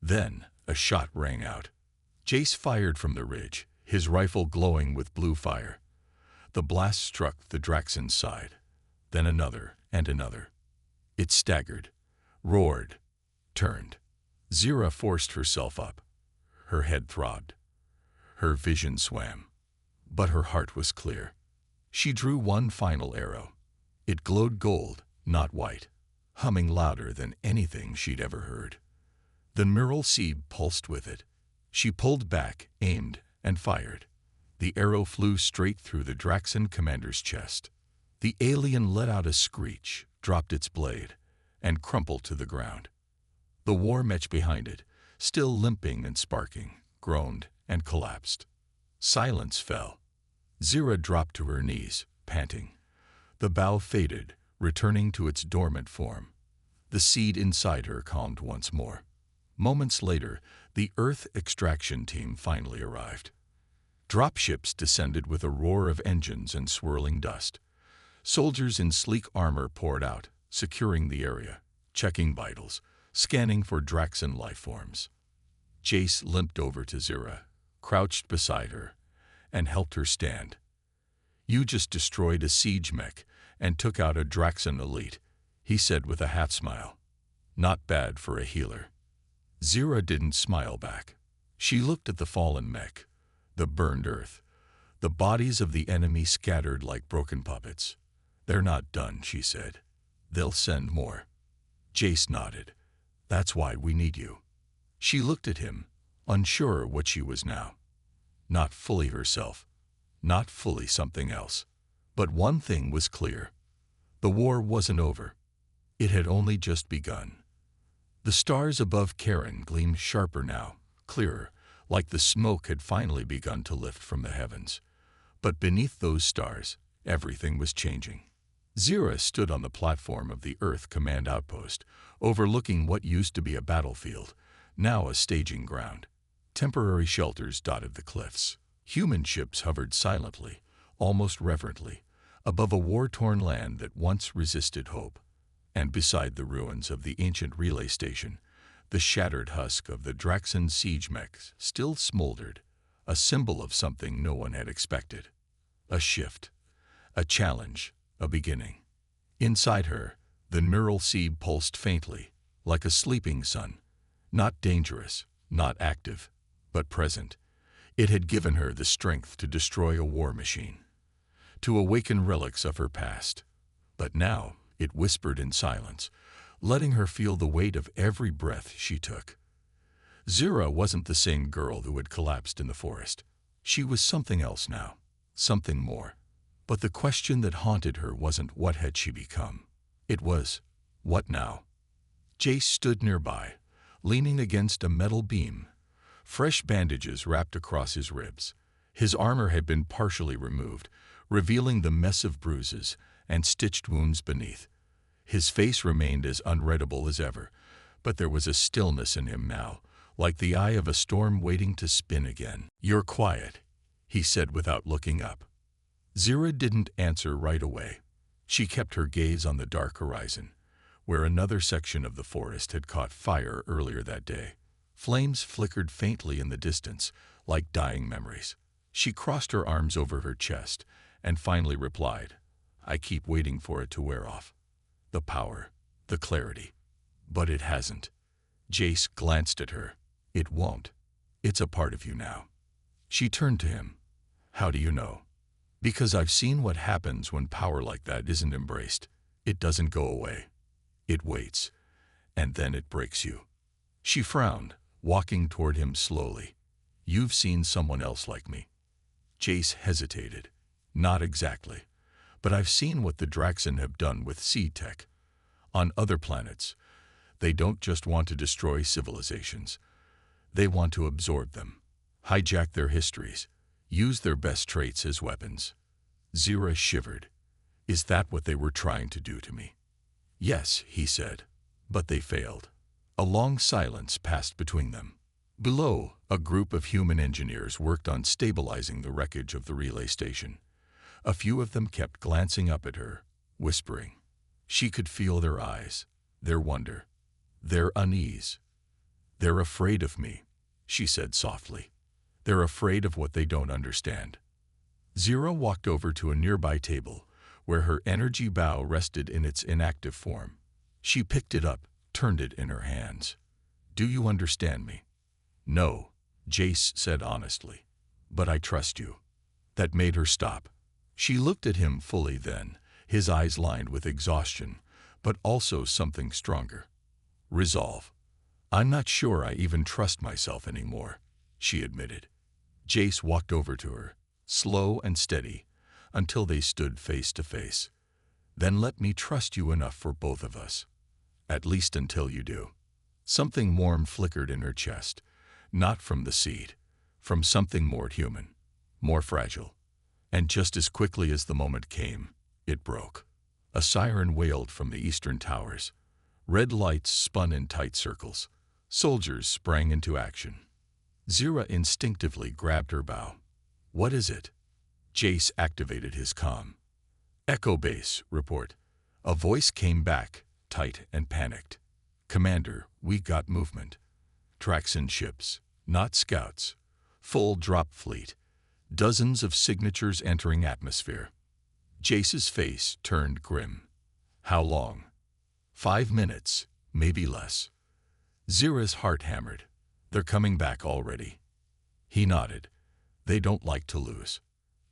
Then a shot rang out. Jace fired from the ridge, his rifle glowing with blue fire. The blast struck the Draxon's side, then another and another. It staggered, roared, turned. Zira forced herself up. Her head throbbed. Her vision swam. But her heart was clear. She drew one final arrow. It glowed gold, not white, humming louder than anything she'd ever heard. The neural seed pulsed with it. She pulled back, aimed, and fired. The arrow flew straight through the Draxon commander's chest. The alien let out a screech, dropped its blade, and crumpled to the ground. The war mech behind it, still limping and sparking, groaned and collapsed. Silence fell. Zira dropped to her knees, panting. The bow faded, returning to its dormant form. The seed inside her calmed once more. Moments later, the Earth extraction team finally arrived. Dropships descended with a roar of engines and swirling dust. Soldiers in sleek armor poured out, securing the area, checking vitals, scanning for Draxon life forms. Jace limped over to Zira, crouched beside her, and helped her stand. "You just destroyed a siege mech and took out a Draxon elite," he said with a half-smile. "Not bad for a healer." Zira didn't smile back. She looked at the fallen mech, the burned earth, the bodies of the enemy scattered like broken puppets. "They're not done," she said. "They'll send more." Jace nodded. "That's why we need you." She looked at him, unsure what she was now. Not fully herself, not fully something else. But one thing was clear. The war wasn't over. It had only just begun. The stars above Karen gleamed sharper now, clearer, like the smoke had finally begun to lift from the heavens. But beneath those stars, everything was changing. Zira stood on the platform of the Earth Command Outpost, overlooking what used to be a battlefield, now a staging ground. Temporary shelters dotted the cliffs. Human ships hovered silently, almost reverently, above a war-torn land that once resisted hope. And beside the ruins of the ancient relay station, the shattered husk of the Draxon siege mechs still smoldered, a symbol of something no one had expected. A shift, a challenge, a beginning. Inside her, the neural seed pulsed faintly, like a sleeping sun. Not dangerous, not active, but present. It had given her the strength to destroy a war machine, to awaken relics of her past. But now it whispered in silence, letting her feel the weight of every breath she took. Zira wasn't the same girl who had collapsed in the forest. She was something else now, something more. But the question that haunted her wasn't what had she become. It was, what now? Jace stood nearby, leaning against a metal beam, fresh bandages wrapped across his ribs. His armor had been partially removed, revealing the mess of bruises and stitched wounds beneath. His face remained as unreadable as ever, but there was a stillness in him now, like the eye of a storm waiting to spin again. "You're quiet," he said without looking up. Zira didn't answer right away. She kept her gaze on the dark horizon, where another section of the forest had caught fire earlier that day. Flames flickered faintly in the distance, like dying memories. She crossed her arms over her chest and finally replied, "I keep waiting for it to wear off. The power, the clarity. But it hasn't." Jace glanced at her. "It won't. It's a part of you now." She turned to him. "How do you know?" "Because I've seen what happens when power like that isn't embraced. It doesn't go away. It waits, and then it breaks you." She frowned, walking toward him slowly. "You've seen someone else like me." Jace hesitated. "Not exactly. But I've seen what the Draxon have done with sea tech. On other planets, they don't just want to destroy civilizations. They want to absorb them, hijack their histories, use their best traits as weapons." Zira shivered. "Is that what they were trying to do to me?" "Yes," he said, "but they failed." A long silence passed between them. Below, a group of human engineers worked on stabilizing the wreckage of the relay station. A few of them kept glancing up at her, whispering. She could feel their eyes, their wonder, their unease. "They're afraid of me," she said softly. "They're afraid of what they don't understand." Zira walked over to a nearby table, where her energy bow rested in its inactive form. She picked it up, turned it in her hands. "Do you understand me?" "No," Jace said honestly. "But I trust you." That made her stop. She looked at him fully then, his eyes lined with exhaustion, but also something stronger. Resolve. "I'm not sure I even trust myself anymore," she admitted. Jace walked over to her, slow and steady, until they stood face to face. "Then let me trust you enough for both of us. At least until you do." Something warm flickered in her chest, not from the seed, from something more human, more fragile. And just as quickly as the moment came, it broke. A siren wailed from the eastern towers. Red lights spun in tight circles. Soldiers sprang into action. Zira instinctively grabbed her bow. "What is it?" Jace activated his comm. "Echo base, report." A voice came back, tight and panicked. "Commander, we got movement. Draxon ships, not scouts. Full drop fleet. Dozens of signatures entering atmosphere." Jace's face turned grim. "How long?" 5 minutes, maybe less." Zira's heart hammered. "They're coming back already." He nodded. "They don't like to lose."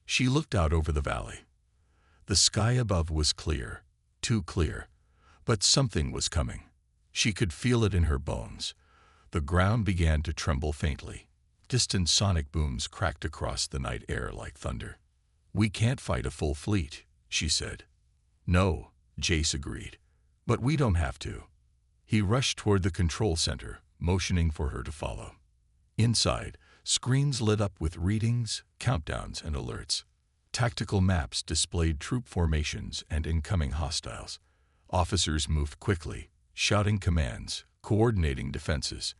She looked out over the valley. The sky above was clear, too clear, but something was coming. She could feel it in her bones. The ground began to tremble faintly. Distant sonic booms cracked across the night air like thunder. "We can't fight a full fleet," she said. "No," Jace agreed. "But we don't have to." He rushed toward the control center, motioning for her to follow. Inside, screens lit up with readings, countdowns, and alerts. Tactical maps displayed troop formations and incoming hostiles. Officers moved quickly, shouting commands, coordinating defenses.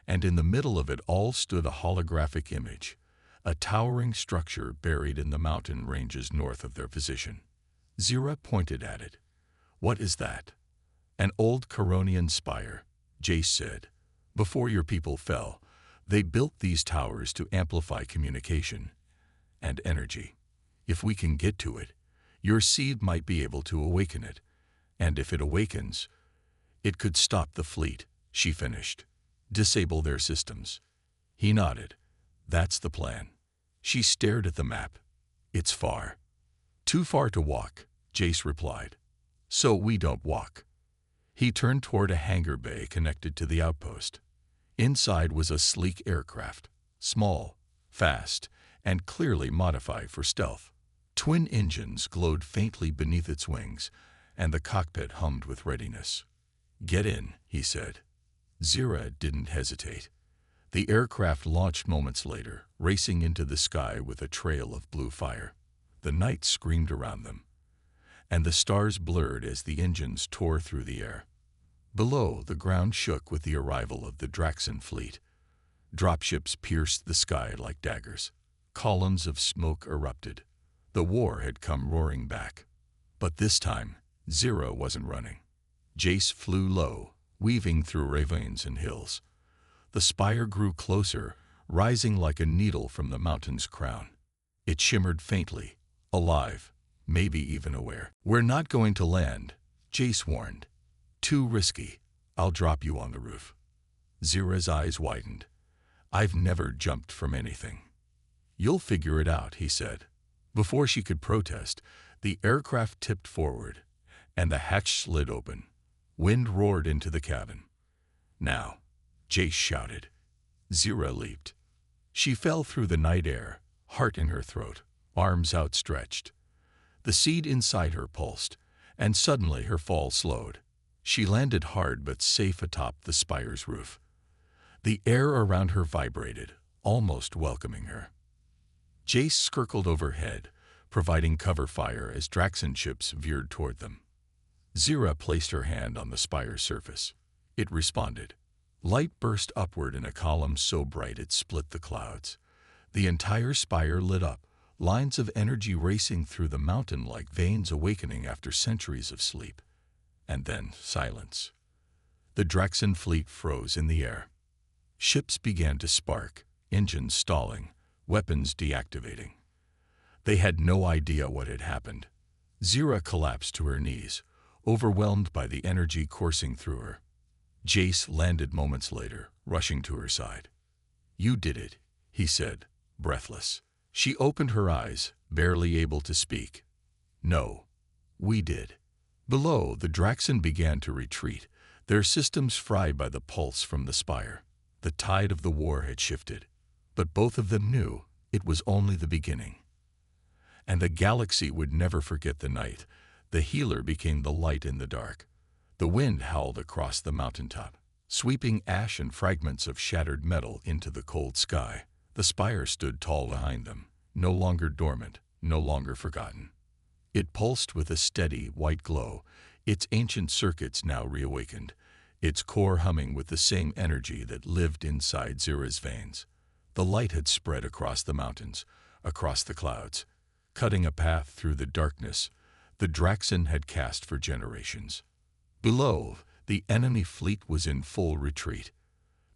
And in the middle of it all stood a holographic image, a towering structure buried in the mountain ranges north of their position. Zira pointed at it. "What is that?" "An old Coronian spire," Jace said. "Before your people fell, they built these towers to amplify communication and energy. If we can get to it, your seed might be able to awaken it. And if it awakens, it could stop the fleet," she finished. "Disable their systems." He nodded. "That's the plan." She stared at the map. "It's far." "Too far to walk," Jace replied. "So we don't walk." He turned toward a hangar bay connected to the outpost. Inside was a sleek aircraft, small, fast, and clearly modified for stealth. Twin engines glowed faintly beneath its wings, and the cockpit hummed with readiness. "Get in," he said. Zira didn't hesitate. The aircraft launched moments later, racing into the sky with a trail of blue fire. The night screamed around them, and the stars blurred as the engines tore through the air. Below, the ground shook with the arrival of the Draxon fleet. Dropships pierced the sky like daggers. Columns of smoke erupted. The war had come roaring back. But this time, Zira wasn't running. Jace flew low, weaving through ravines and hills. The spire grew closer, rising like a needle from the mountain's crown. It shimmered faintly, alive, maybe even aware. "We're not going to land," Jace warned. "Too risky. I'll drop you on the roof." Zira's eyes widened. "I've never jumped from anything." "You'll figure it out," he said. Before she could protest, the aircraft tipped forward, and the hatch slid open. Wind roared into the cabin. "Now," Jace shouted. Zira leaped. She fell through the night air, heart in her throat, arms outstretched. The seed inside her pulsed, and suddenly her fall slowed. She landed hard but safe atop the spire's roof. The air around her vibrated, almost welcoming her. Jace circled overhead, providing cover fire as Draxon ships veered toward them. Zira placed her hand on the spire's surface. It responded. Light burst upward in a column so bright it split the clouds. The entire spire lit up, lines of energy racing through the mountain like veins awakening after centuries of sleep. And then silence. The Draxon fleet froze in the air. Ships began to spark, engines stalling, weapons deactivating. They had no idea what had happened. Zira collapsed to her knees, overwhelmed by the energy coursing through her. Jace landed moments later, rushing to her side. "You did it," he said, breathless. She opened her eyes, barely able to speak. "No, we did." Below, the Draxon began to retreat, their systems fried by the pulse from the spire. The tide of the war had shifted, but both of them knew it was only the beginning. And the galaxy would never forget the night. The healer became the light in the dark. The wind howled across the mountaintop, sweeping ash and fragments of shattered metal into the cold sky. The spire stood tall behind them, no longer dormant, no longer forgotten. It pulsed with a steady, white glow, its ancient circuits now reawakened, its core humming with the same energy that lived inside Zira's veins. The light had spread across the mountains, across the clouds, cutting a path through the darkness the Draxon had cast for generations. Below, the enemy fleet was in full retreat.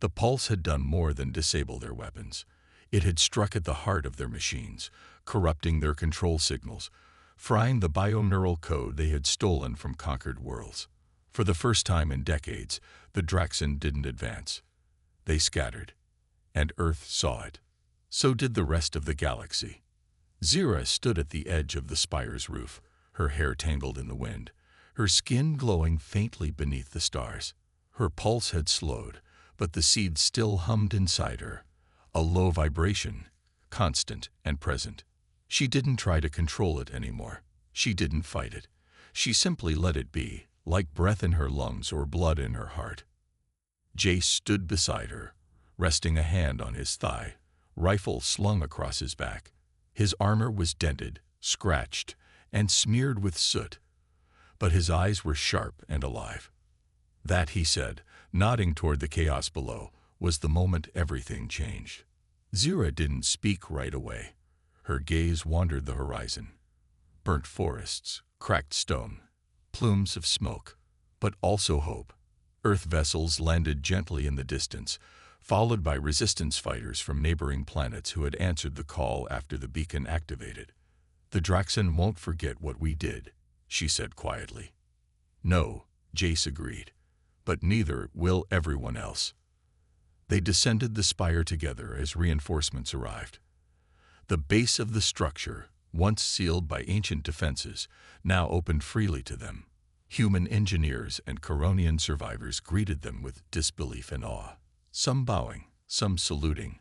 The pulse had done more than disable their weapons. It had struck at the heart of their machines, corrupting their control signals, frying the bioneural code they had stolen from conquered worlds. For the first time in decades, the Draxon didn't advance. They scattered, and Earth saw it. So did the rest of the galaxy. Zira stood at the edge of the spire's roof, her hair tangled in the wind, her skin glowing faintly beneath the stars. Her pulse had slowed, but the seed still hummed inside her, a low vibration, constant and present. She didn't try to control it anymore. She didn't fight it. She simply let it be, like breath in her lungs or blood in her heart. Jace stood beside her, resting a hand on his thigh, rifle slung across his back. His armor was dented, scratched, and smeared with soot, but his eyes were sharp and alive. That, he said, nodding toward the chaos below, was the moment everything changed. Zira didn't speak right away. Her gaze wandered the horizon. Burnt forests, cracked stone, plumes of smoke, but also hope. Earth vessels landed gently in the distance, followed by resistance fighters from neighboring planets who had answered the call after the beacon activated. "The Draxon won't forget what we did," she said quietly. "No," Jace agreed, "but neither will everyone else." They descended the spire together as reinforcements arrived. The base of the structure, once sealed by ancient defenses, now opened freely to them. Human engineers and Coronian survivors greeted them with disbelief and awe, some bowing, some saluting,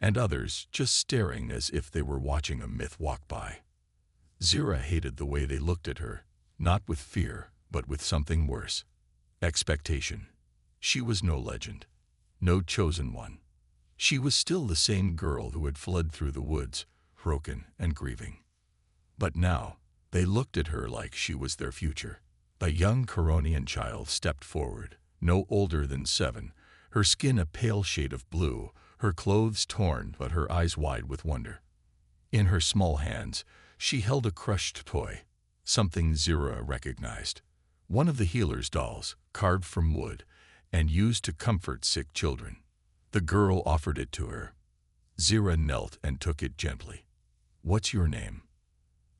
and others just staring as if they were watching a myth walk by. Zira hated the way they looked at her, not with fear, but with something worse. Expectation. She was no legend, no chosen one. She was still the same girl who had fled through the woods, broken and grieving. But now, they looked at her like she was their future. A young Coronian child stepped forward, no older than 7, her skin a pale shade of blue, her clothes torn but her eyes wide with wonder. In her small hands, she held a crushed toy, something Zira recognized. One of the healer's dolls, carved from wood and used to comfort sick children. The girl offered it to her. Zira knelt and took it gently. "What's your name?"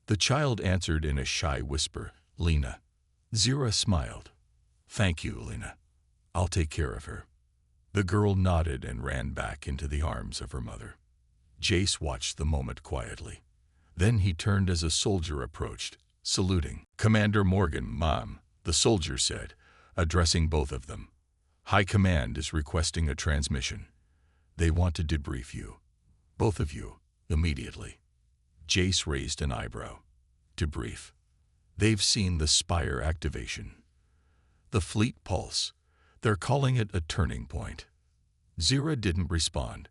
The child answered in a shy whisper, "Lena." Zira smiled. "Thank you, Lena. I'll take care of her." The girl nodded and ran back into the arms of her mother. Jace watched the moment quietly. Then he turned as a soldier approached, saluting. "Commander Morgan, Mom," the soldier said, addressing both of them. "High Command is requesting a transmission. They want to debrief you. Both of you, immediately." Jace raised an eyebrow. "Debrief? They've seen the Spire activation. The Fleet Pulse. They're calling it a turning point." Zira didn't respond.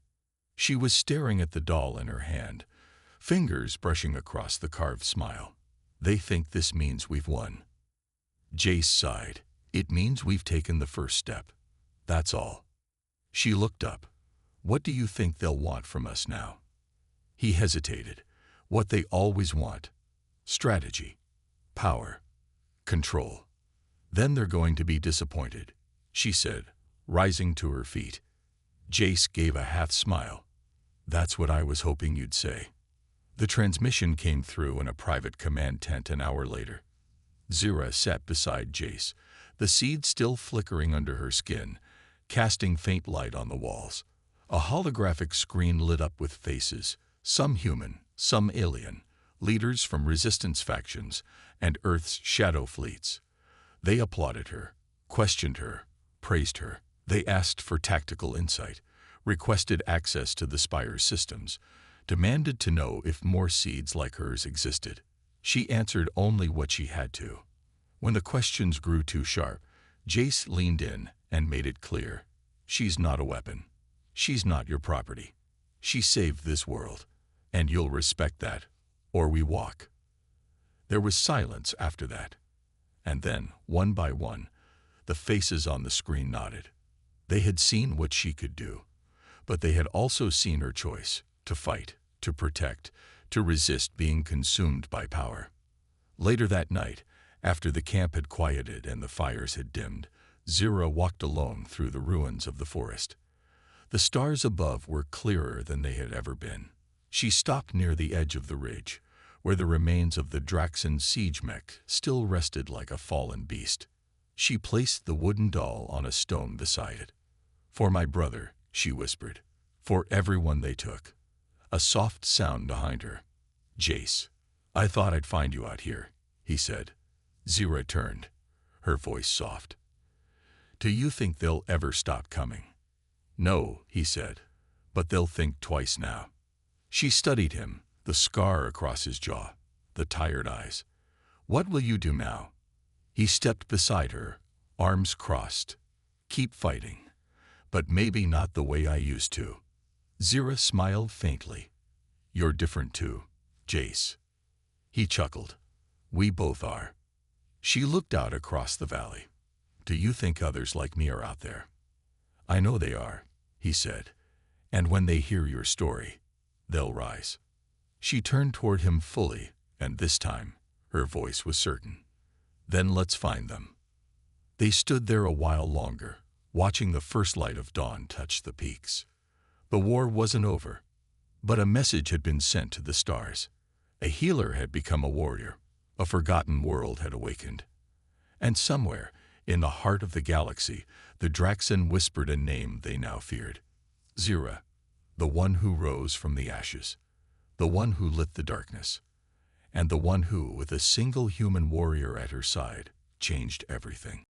She was staring at the doll in her hand, fingers brushing across the carved smile. "They think this means we've won." Jace sighed. "It means we've taken the first step. That's all." She looked up. "What do you think they'll want from us now?" He hesitated. "What they always want. Strategy. Power. Control. Then they're going to be disappointed," she said, rising to her feet. Jace gave a half smile. "That's what I was hoping you'd say." The transmission came through in a private command tent an hour later. Zira sat beside Jace, the seed still flickering under her skin, casting faint light on the walls. A holographic screen lit up with faces, some human, some alien, leaders from resistance factions and Earth's shadow fleets. They applauded her, questioned her, praised her. They asked for tactical insight, requested access to the Spire's systems, demanded to know if more seeds like hers existed. She answered only what she had to. When the questions grew too sharp, Jace leaned in and made it clear. "She's not a weapon. She's not your property. She saved this world, and you'll respect that, or we walk." There was silence after that. And then, one by one, the faces on the screen nodded. They had seen what she could do, but they had also seen her choice to fight, to protect, to resist being consumed by power. Later that night, after the camp had quieted and the fires had dimmed, Zira walked alone through the ruins of the forest. The stars above were clearer than they had ever been. She stopped near the edge of the ridge, where the remains of the Draxon siege mech still rested like a fallen beast. She placed the wooden doll on a stone beside it. "For my brother," she whispered. "For everyone they took." A soft sound behind her. "Jace, I thought I'd find you out here," he said. Zira turned, her voice soft. "Do you think they'll ever stop coming?" "No," he said, "but they'll think twice now." She studied him, the scar across his jaw, the tired eyes. "What will you do now?" He stepped beside her, arms crossed. "Keep fighting, but maybe not the way I used to." Zira smiled faintly. "You're different too, Jace." He chuckled. "We both are." She looked out across the valley. "Do you think others like me are out there?" "I know they are," he said. "And when they hear your story, they'll rise." She turned toward him fully, and this time, her voice was certain. "Then let's find them." They stood there a while longer, watching the first light of dawn touch the peaks. The war wasn't over, but a message had been sent to the stars. A healer had become a warrior. A forgotten world had awakened. And somewhere, in the heart of the galaxy, the Draxon whispered a name they now feared. Zira, the one who rose from the ashes, the one who lit the darkness, and the one who, with a single human warrior at her side, changed everything.